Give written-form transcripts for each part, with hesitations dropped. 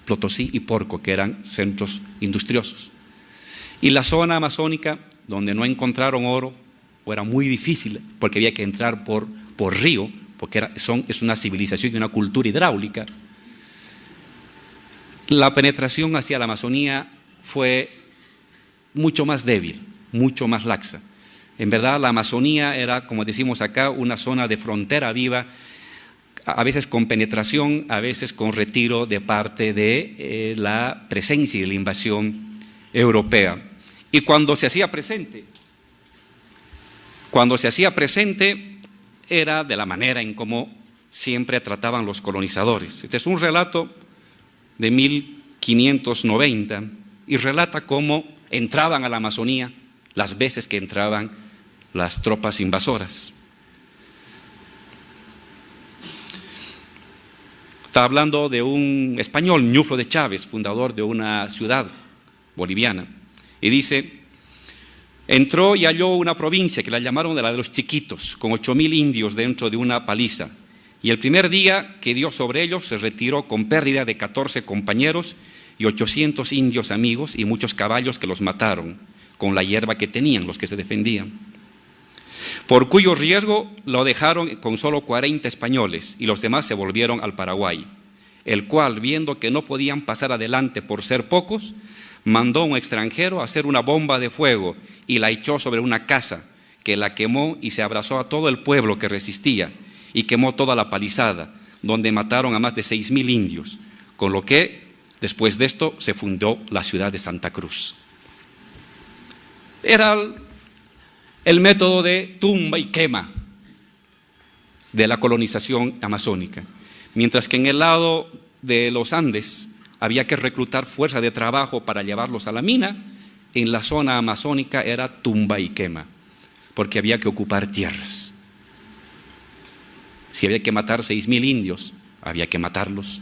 Potosí y Porco, que eran centros industriosos. Y la zona amazónica, donde no encontraron oro, o era muy difícil, porque había que entrar por río, porque es una civilización y una cultura hidráulica, la penetración hacia la Amazonía fue mucho más débil, mucho más laxa. En verdad, la Amazonía era, como decimos acá, una zona de frontera viva, a veces con penetración, a veces con retiro de parte de la presencia y de la invasión europea. Y cuando se hacía presente era de la manera en cómo siempre trataban los colonizadores. Este es un relato de 1590 y relata cómo entraban a la Amazonía las veces que entraban las tropas invasoras. Está hablando de un español, Ñuflo de Chávez, fundador de una ciudad boliviana, y dice: entró y halló una provincia que la llamaron de la de los chiquitos, con 8,000 indios dentro de una paliza, y el primer día que dio sobre ellos se retiró con pérdida de 14 compañeros y 800 indios amigos y muchos caballos que los mataron con la hierba que tenían los que se defendían, por cuyo riesgo lo dejaron con solo 40 españoles y los demás se volvieron al Paraguay, el cual, viendo que no podían pasar adelante por ser pocos, mandó a un extranjero a hacer una bomba de fuego y la echó sobre una casa, que la quemó y se abrazó a todo el pueblo que resistía y quemó toda la palizada, donde mataron a más de 6,000 indios, con lo que después de esto se fundó la ciudad de Santa Cruz. Era el método de tumba y quema de la colonización amazónica, mientras que en el lado de los Andes había que reclutar fuerza de trabajo para llevarlos a la mina. En la zona amazónica era tumba y quema, porque había que ocupar tierras. Si había que matar 6,000 indios, había que matarlos,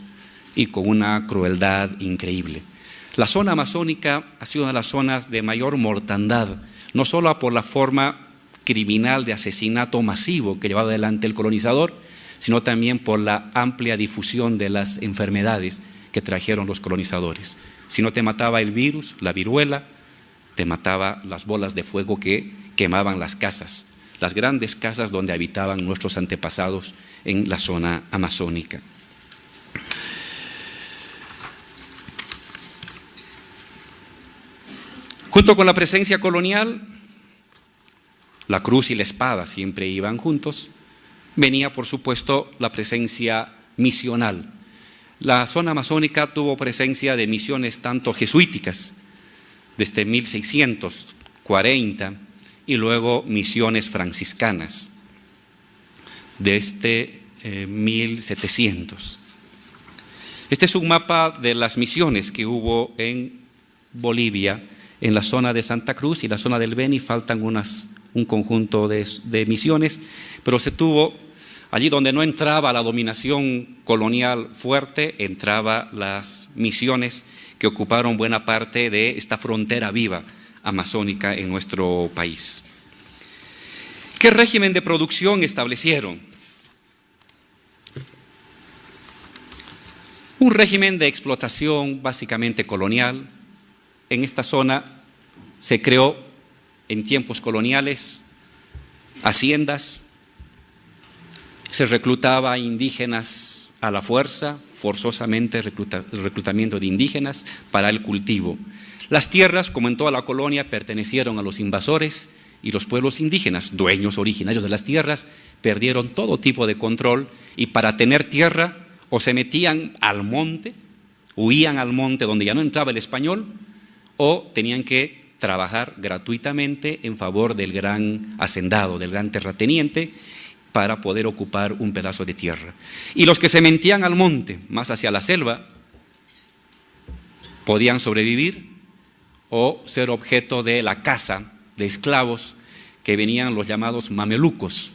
y con una crueldad increíble. La zona amazónica ha sido una de las zonas de mayor mortandad, no solo por la forma criminal de asesinato masivo que llevaba adelante el colonizador, sino también por la amplia difusión de las enfermedades que trajeron los colonizadores. Si no te mataba el virus, la viruela, te mataba las bolas de fuego que quemaban las casas, las grandes casas donde habitaban nuestros antepasados en la zona amazónica. Junto con la presencia colonial, la cruz y la espada siempre iban juntos, venía por supuesto la presencia misional. La zona amazónica tuvo presencia de misiones tanto jesuíticas, desde 1640, y luego misiones franciscanas, desde 1700. Este es un mapa de las misiones que hubo en Bolivia, en la zona de Santa Cruz y la zona del Beni. Faltan un conjunto de misiones, pero se tuvo allí donde no entraba la dominación colonial fuerte, entraba las misiones que ocuparon buena parte de esta frontera viva amazónica en nuestro país. ¿Qué régimen de producción establecieron? Un régimen de explotación básicamente colonial. En esta zona se creó en tiempos coloniales haciendas, se reclutaba a indígenas a la fuerza, forzosamente reclutamiento de indígenas para el cultivo. Las tierras, como en toda la colonia, pertenecieron a los invasores y los pueblos indígenas, dueños originarios de las tierras, perdieron todo tipo de control y para tener tierra o se metían al monte, huían al monte donde ya no entraba el español, o tenían que trabajar gratuitamente en favor del gran hacendado, del gran terrateniente, para poder ocupar un pedazo de tierra. Y los que se metían al monte, más hacia la selva, podían sobrevivir o ser objeto de la caza de esclavos que venían los llamados mamelucos,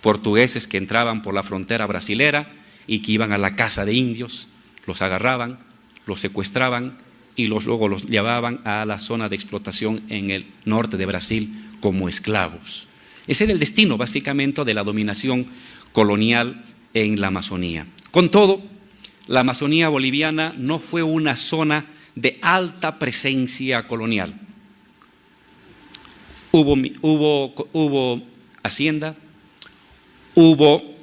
portugueses que entraban por la frontera brasilera y que iban a la caza de indios, los agarraban, los secuestraban y luego los llevaban a la zona de explotación en el norte de Brasil como esclavos. Ese era el destino básicamente de la dominación colonial en la Amazonía. Con todo, la Amazonía boliviana no fue una zona de alta presencia colonial. Hubo hacienda, hubo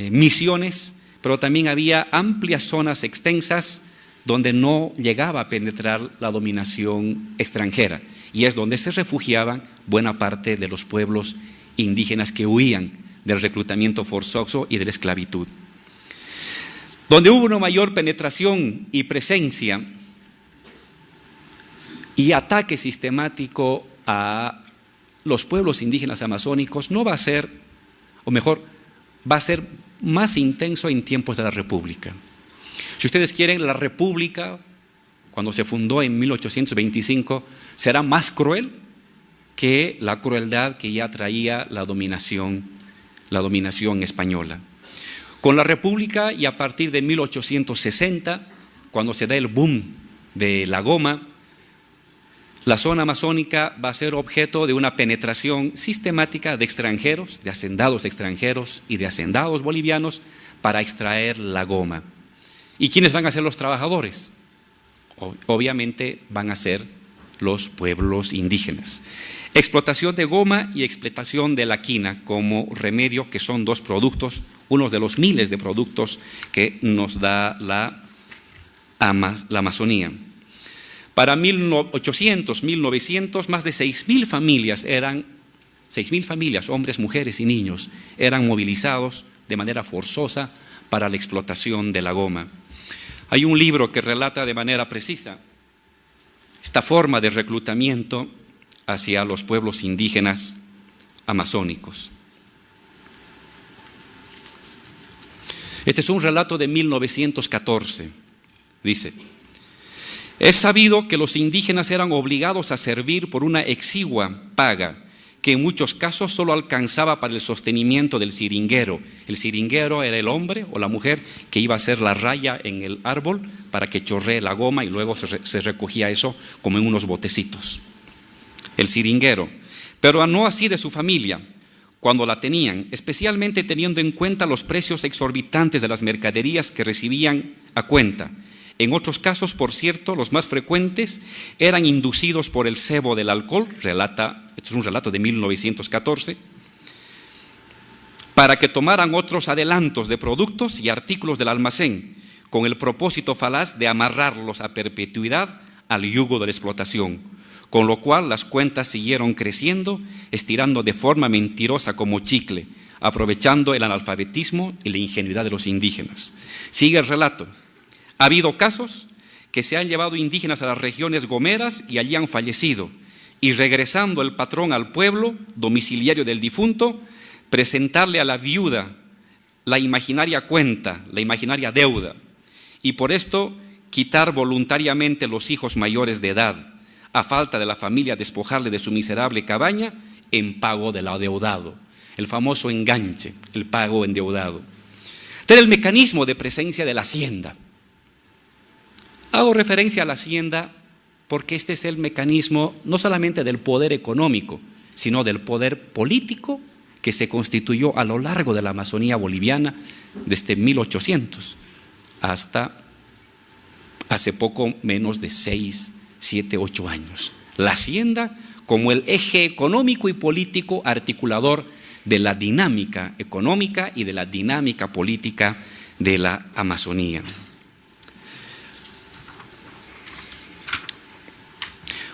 misiones, pero también había amplias zonas extensas donde no llegaba a penetrar la dominación extranjera, y es donde se refugiaban buena parte de los pueblos indígenas que huían del reclutamiento forzoso y de la esclavitud. Donde hubo una mayor penetración y presencia y ataque sistemático a los pueblos indígenas amazónicos, no va a ser, o mejor, va a ser más intenso en tiempos de la República. Si ustedes quieren, la República, cuando se fundó en 1825, será más cruel que la crueldad que ya traía la dominación española. Con la República, y a partir de 1860, cuando se da el boom de la goma, la zona amazónica va a ser objeto de una penetración sistemática de extranjeros, de hacendados extranjeros y de hacendados bolivianos para extraer la goma. ¿Y quiénes van a ser los trabajadores? Obviamente van a ser los pueblos indígenas. Explotación de goma y explotación de la quina como remedio, que son dos productos, uno de los miles de productos que nos da la Amazonía. Para 1800, 1900, más de 6.000 familias, hombres, mujeres y niños, eran movilizados de manera forzosa para la explotación de la goma. Hay un libro que relata de manera precisa esta forma de reclutamiento hacia los pueblos indígenas amazónicos. Este es un relato de 1914. Dice: es sabido que los indígenas eran obligados a servir por una exigua paga, que en muchos casos solo alcanzaba para el sostenimiento del siringuero. El siringuero era el hombre o la mujer que iba a hacer la raya en el árbol para que chorree la goma, y luego se recogía eso como en unos botecitos. El siringuero. Pero no así de su familia, cuando la tenían, especialmente teniendo en cuenta los precios exorbitantes de las mercaderías que recibían a cuenta. En otros casos, por cierto, los más frecuentes eran inducidos por el cebo del alcohol, esto es un relato de 1914, para que tomaran otros adelantos de productos y artículos del almacén, con el propósito falaz de amarrarlos a perpetuidad al yugo de la explotación, con lo cual las cuentas siguieron creciendo, estirando de forma mentirosa como chicle, aprovechando el analfabetismo y la ingenuidad de los indígenas. Sigue el relato. Ha habido casos que se han llevado indígenas a las regiones gomeras y allí han fallecido, y regresando el patrón al pueblo domiciliario del difunto, presentarle a la viuda la imaginaria cuenta, la imaginaria deuda, y por esto quitar voluntariamente los hijos mayores de edad, a falta de la familia despojarle de su miserable cabaña en pago del adeudado. El famoso enganche, el pago endeudado. Este era el mecanismo de presencia de la hacienda. Hago referencia a la hacienda porque este es el mecanismo no solamente del poder económico, sino del poder político que se constituyó a lo largo de la Amazonía boliviana desde 1800 hasta hace poco menos de 6, 7, 8 años. La hacienda como el eje económico y político articulador de la dinámica económica y de la dinámica política de la Amazonía.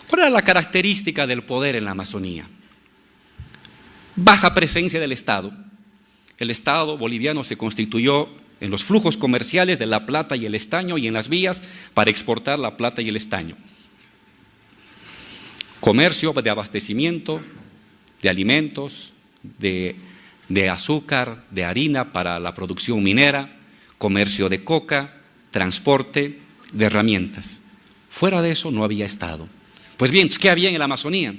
¿Cuál era la característica del poder en la Amazonía? Baja presencia del Estado. El Estado boliviano se constituyó en los flujos comerciales de la plata y el estaño y en las vías para exportar la plata y el estaño. Comercio de abastecimiento, de alimentos, de azúcar, de harina para la producción minera, comercio de coca, transporte de herramientas. Fuera de eso no había Estado. Pues bien, ¿qué había en la Amazonía?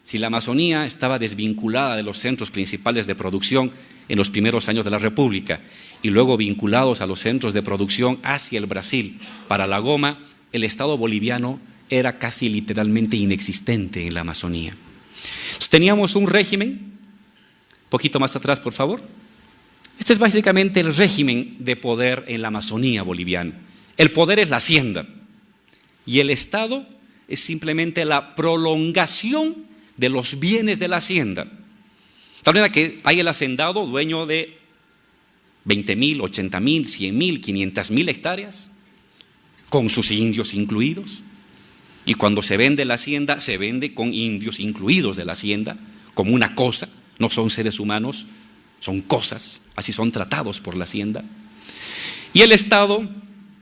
Si la Amazonía estaba desvinculada de los centros principales de producción en los primeros años de la República y luego vinculados a los centros de producción hacia el Brasil para la goma, el Estado boliviano era casi literalmente inexistente en la Amazonía. Entonces, teníamos un régimen, poquito más atrás por favor, Este es básicamente el régimen de poder en la Amazonía boliviana. El poder es la hacienda y el Estado es simplemente la prolongación de los bienes de la hacienda. De tal manera que hay el hacendado dueño de 20.000, 80.000, 100.000, 500.000 hectáreas, con sus indios incluidos. Y cuando se vende la hacienda, se vende con indios incluidos de la hacienda, como una cosa, no son seres humanos, son cosas, así son tratados por la hacienda. Y el Estado,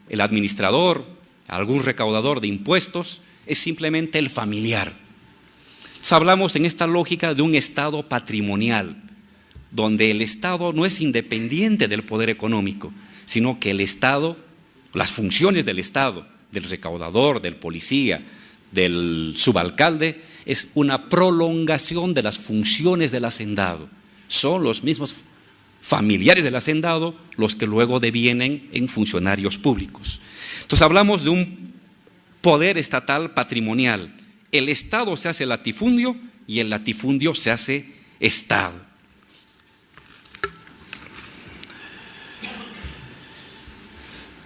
el administrador, algún recaudador de impuestos, es simplemente el familiar. Entonces, hablamos en esta lógica de un Estado patrimonial, donde el Estado no es independiente del poder económico, sino que el Estado, las funciones del Estado, del recaudador, del policía, del subalcalde, es una prolongación de las funciones del hacendado. Son los mismos familiares del hacendado los que luego devienen en funcionarios públicos. Entonces hablamos de un poder estatal patrimonial. El Estado se hace latifundio y el latifundio se hace Estado.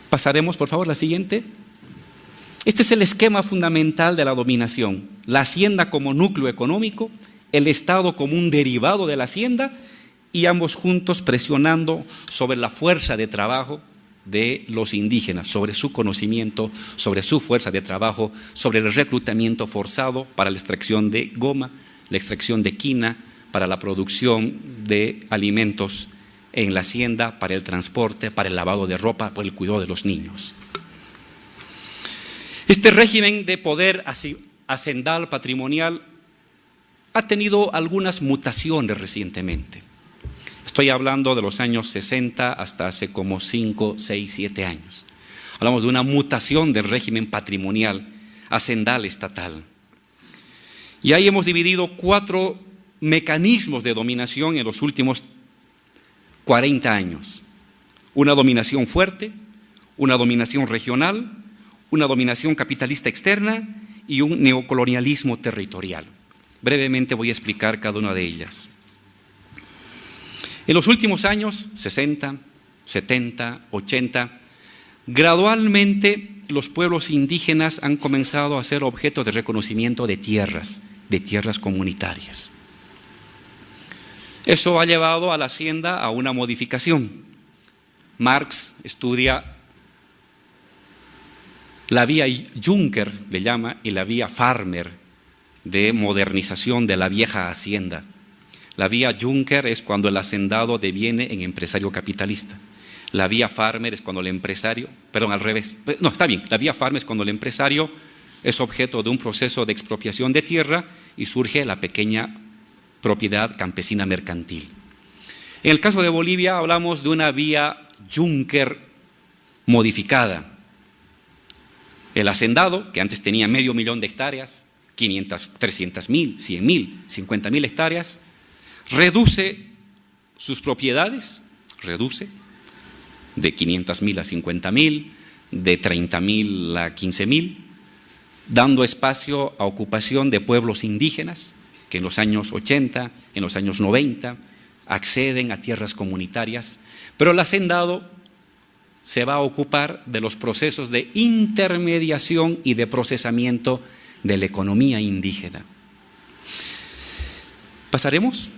Pasaremos, por favor, la siguiente. Este es el esquema fundamental de la dominación. La hacienda como núcleo económico, el Estado como un derivado de la hacienda y ambos juntos presionando sobre la fuerza de trabajo de los indígenas, sobre su conocimiento, sobre su fuerza de trabajo, sobre el reclutamiento forzado para la extracción de goma, la extracción de quina, para la producción de alimentos en la hacienda, para el transporte, para el lavado de ropa, para el cuidado de los niños. Este régimen de poder hacendal patrimonial ha tenido algunas mutaciones recientemente. Estoy hablando de los años 60 hasta hace como 5, 6, 7 años. Hablamos de una mutación del régimen patrimonial hacendal estatal. Y ahí hemos dividido 4 mecanismos de dominación en los últimos 40 años. Una dominación fuerte, una dominación regional, una dominación capitalista externa y un neocolonialismo territorial. Brevemente voy a explicar cada una de ellas. En los últimos años, 60, 70, 80, gradualmente los pueblos indígenas han comenzado a ser objeto de reconocimiento de tierras comunitarias. Eso ha llevado a la hacienda a una modificación. Marx estudia la vía Juncker, le llama, y la vía Farmer de modernización de la vieja hacienda. La vía Juncker es cuando el hacendado deviene en empresario capitalista. La vía Farmer es cuando el empresario, perdón, al revés. No, está bien, la vía Farmer es cuando el empresario es objeto de un proceso de expropiación de tierra y surge la pequeña propiedad campesina mercantil. En el caso de Bolivia hablamos de una vía Juncker modificada. El hacendado, que antes tenía 500.000 de hectáreas, 500, 300.000, 100.000, 50.000 hectáreas, reduce sus propiedades, de 500.000 a 50.000, de 30.000 a 15.000, dando espacio a ocupación de pueblos indígenas que en los años 80, en los años 90, acceden a tierras comunitarias, pero el hacendado se va a ocupar de los procesos de intermediación y de procesamiento de la economía indígena. ¿Pasaremos?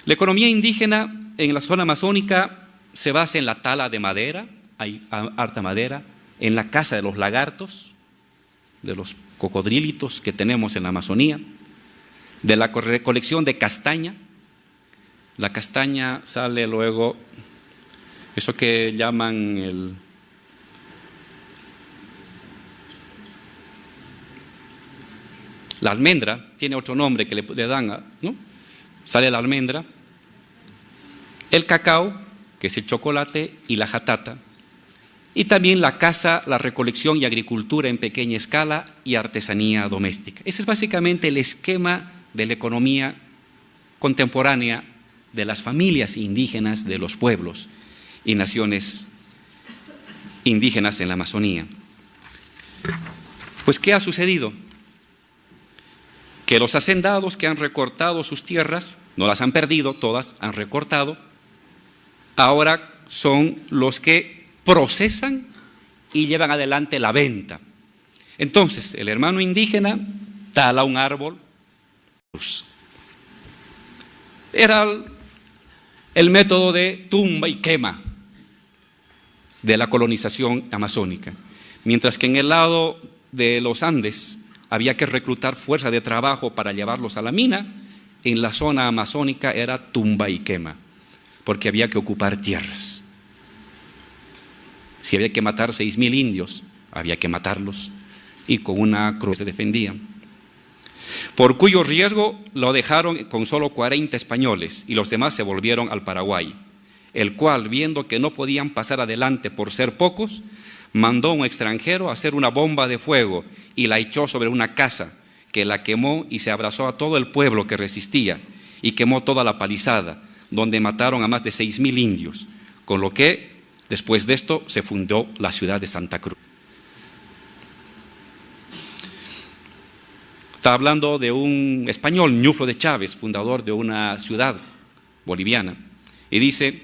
La economía indígena en la zona amazónica se basa en la tala de madera, hay harta madera, en la caza de los lagartos, de los cocodrilitos que tenemos en la Amazonía, de la recolección de castaña. La castaña sale luego, eso que llaman la almendra, tiene otro nombre que le dan, ¿no? Sale la almendra, el cacao, que es el chocolate, y la jatata, y también la caza, la recolección y agricultura en pequeña escala y artesanía doméstica. Ese es básicamente el esquema de la economía contemporánea de las familias indígenas de los pueblos y naciones indígenas en la Amazonía. Pues, ¿qué ha sucedido? Que los hacendados que han recortado sus tierras, no las han perdido, todas han recortado, ahora son los que procesan y llevan adelante la venta. Entonces, el hermano indígena tala un árbol. Era el método de tumba y quema de la colonización amazónica. Mientras que en el lado de los Andes había que reclutar fuerza de trabajo para llevarlos a la mina, en la zona amazónica era tumba y quema, porque había que ocupar tierras. Si había que matar 6.000 indios, había que matarlos, y con una cruz se defendían. Por cuyo riesgo lo dejaron con solo 40 españoles y los demás se volvieron al Paraguay, el cual, viendo que no podían pasar adelante por ser pocos, mandó a un extranjero a hacer una bomba de fuego y la echó sobre una casa, que la quemó y se abrazó a todo el pueblo que resistía y quemó toda la palizada, donde mataron a más de 6.000 indios, con lo que después de esto se fundó la ciudad de Santa Cruz. Está hablando de un español, Ñuflo de Chávez, fundador de una ciudad boliviana, y dice: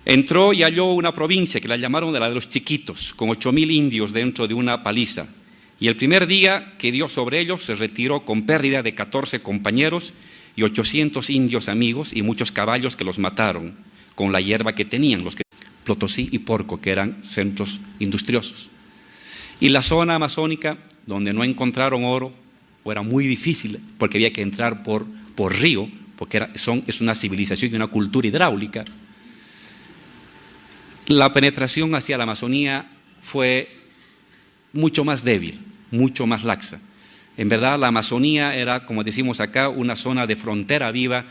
entró y halló una provincia que la llamaron de la de los chiquitos, con 8.000 indios dentro de una paliza, y el primer día que dio sobre ellos se retiró con pérdida de 14 compañeros y 800 indios amigos y muchos caballos que los mataron con la hierba que tenían, los que Plotosí y Porco, que eran centros industriosos. Y la zona amazónica, donde no encontraron oro, era muy difícil porque había que entrar por río, porque es una civilización y una cultura hidráulica. La penetración hacia la Amazonía fue mucho más débil, mucho más laxa. En verdad, la Amazonía era, como decimos acá, una zona de frontera viva,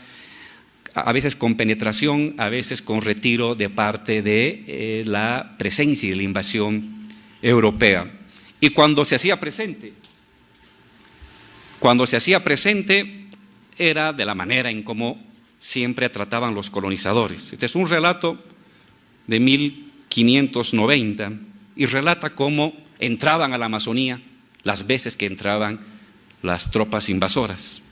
a veces con penetración, a veces con retiro de parte de la presencia y de la invasión europea. Y cuando se hacía presente era de la manera en cómo siempre trataban los colonizadores. Este es un relato de 1590 y relata cómo entraban a la Amazonía las veces que entraban las tropas invasoras.